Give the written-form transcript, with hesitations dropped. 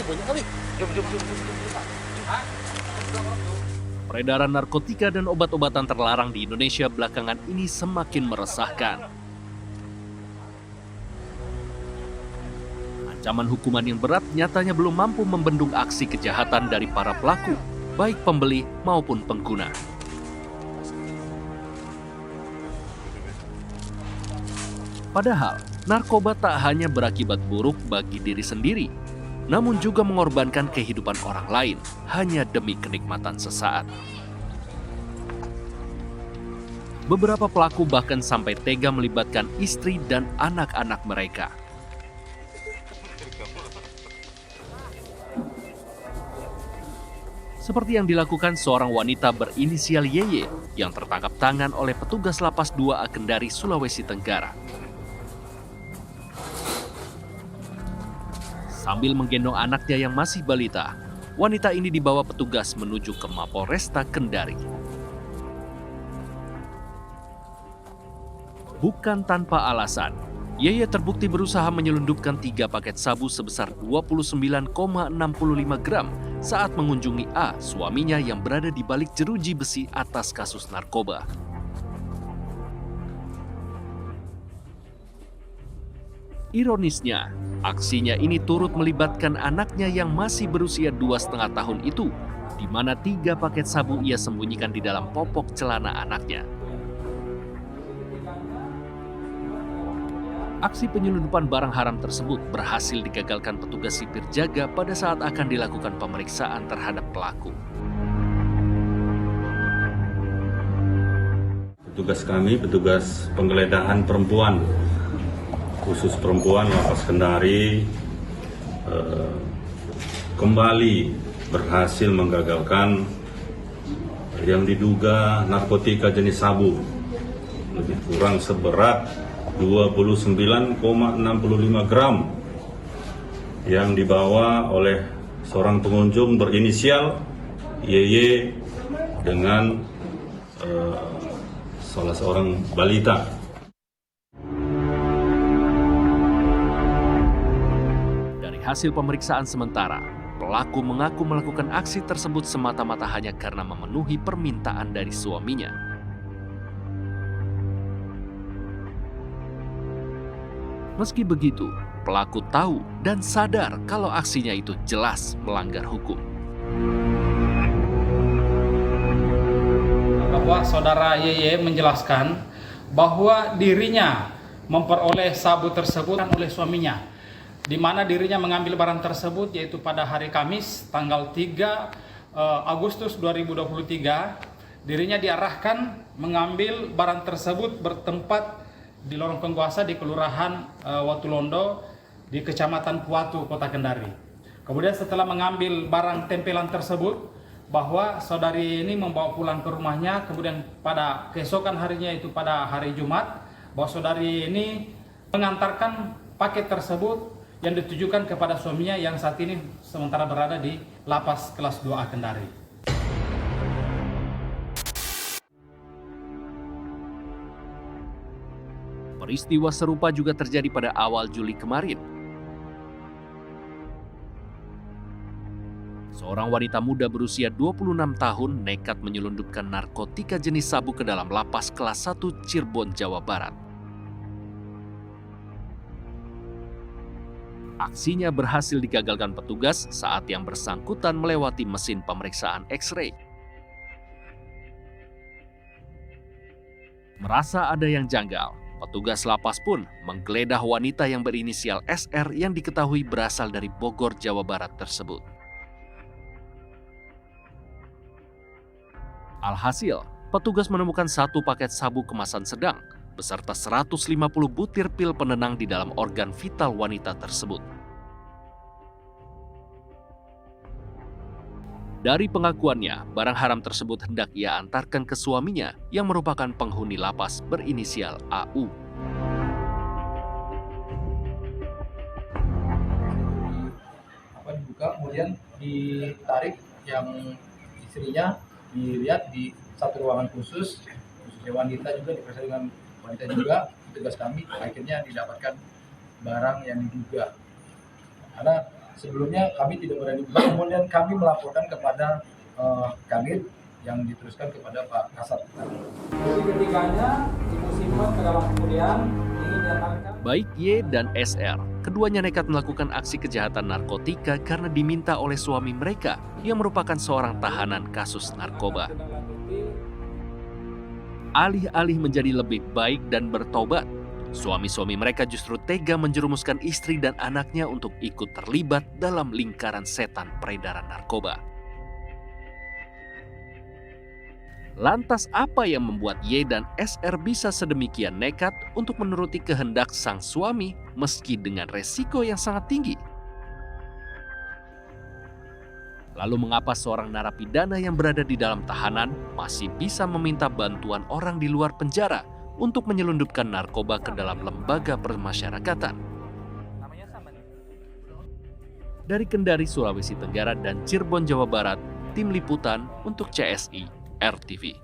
banyak kali. Peredaran narkotika dan obat-obatan terlarang di Indonesia belakangan ini semakin meresahkan. Ancaman hukuman yang berat nyatanya belum mampu membendung aksi kejahatan dari para pelaku, baik pembeli maupun pengguna. Padahal, narkoba tak hanya berakibat buruk bagi diri sendiri, namun juga mengorbankan kehidupan orang lain hanya demi kenikmatan sesaat. Beberapa pelaku bahkan sampai tega melibatkan istri dan anak-anak mereka. Seperti yang dilakukan seorang wanita berinisial YY yang tertangkap tangan oleh petugas Lapas 2A Kendari, Sulawesi Tenggara. Sambil menggendong anaknya yang masih balita, wanita ini dibawa petugas menuju ke Mapolresta Kendari. Bukan tanpa alasan, Yeye terbukti berusaha menyelundupkan 3 paket sabu sebesar 29,65 gram saat mengunjungi A, suaminya yang berada di balik jeruji besi atas kasus narkoba. Ironisnya, aksinya ini turut melibatkan anaknya yang masih berusia 2,5 tahun itu, di mana 3 paket sabu ia sembunyikan di dalam popok celana anaknya. Aksi penyelundupan barang haram tersebut berhasil digagalkan petugas sipir jaga pada saat akan dilakukan pemeriksaan terhadap pelaku. Petugas kami, petugas penggeledahan perempuan, khusus perempuan Lapas Kendari, kembali berhasil menggagalkan yang diduga narkotika jenis sabu, lebih kurang seberat 29,65 gram yang dibawa oleh seorang pengunjung berinisial YY dengan salah seorang balita. Dari hasil pemeriksaan sementara, pelaku mengaku melakukan aksi tersebut semata-mata hanya karena memenuhi permintaan dari suaminya. Meski begitu, pelaku tahu dan sadar kalau aksinya itu jelas melanggar hukum. Bahwa saudara YY menjelaskan bahwa dirinya memperoleh sabu tersebut oleh suaminya, di mana dirinya mengambil barang tersebut yaitu pada hari Kamis tanggal 3 Agustus 2023. Dirinya diarahkan mengambil barang tersebut bertempat di lorong penguasa di Kelurahan Watulondo di Kecamatan Puatu, Kota Kendari. Kemudian setelah mengambil barang tempelan tersebut, bahwa saudari ini membawa pulang ke rumahnya, kemudian pada keesokan harinya itu pada hari Jumat, bahwa saudari ini mengantarkan paket tersebut yang ditujukan kepada suaminya yang saat ini sementara berada di Lapas Kelas 2A Kendari. Peristiwa serupa juga terjadi pada awal Juli kemarin. Seorang wanita muda berusia 26 tahun nekat menyelundupkan narkotika jenis sabu ke dalam lapas kelas 1 Cirebon, Jawa Barat. Aksinya berhasil digagalkan petugas saat yang bersangkutan melewati mesin pemeriksaan X-ray. Merasa ada yang janggal, petugas lapas pun menggeledah wanita yang berinisial SR yang diketahui berasal dari Bogor, Jawa Barat tersebut. Alhasil, petugas menemukan 1 paket sabu kemasan sedang beserta 150 butir pil penenang di dalam organ vital wanita tersebut. Dari pengakuannya, barang haram tersebut hendak ia antarkan ke suaminya yang merupakan penghuni lapas berinisial AU. Dibuka, kemudian ditarik yang istrinya, dilihat di satu ruangan khususnya wanita juga, diperiksa dengan wanita juga. Tugas kami akhirnya didapatkan barang yang diduga, karena sebelumnya kami tidak berani buka, kemudian kami melaporkan kepada Kanit yang diteruskan kepada Pak Kasat. Jadi ketiganya ibu simpan ke dalam kemudian ingin diamankan. Baik Y dan SR, keduanya nekat melakukan aksi kejahatan narkotika karena diminta oleh suami mereka yang merupakan seorang tahanan kasus narkoba. Alih-alih menjadi lebih baik dan bertobat, suami-suami mereka justru tega menjerumuskan istri dan anaknya untuk ikut terlibat dalam lingkaran setan peredaran narkoba. Lantas apa yang membuat Y dan SR bisa sedemikian nekat untuk menuruti kehendak sang suami meski dengan resiko yang sangat tinggi? Lalu mengapa seorang narapidana yang berada di dalam tahanan masih bisa meminta bantuan orang di luar penjara untuk menyelundupkan narkoba ke dalam lembaga permasyarakatan? Dari Kendari, Sulawesi Tenggara dan Cirebon, Jawa Barat, tim liputan untuk CSI RTV.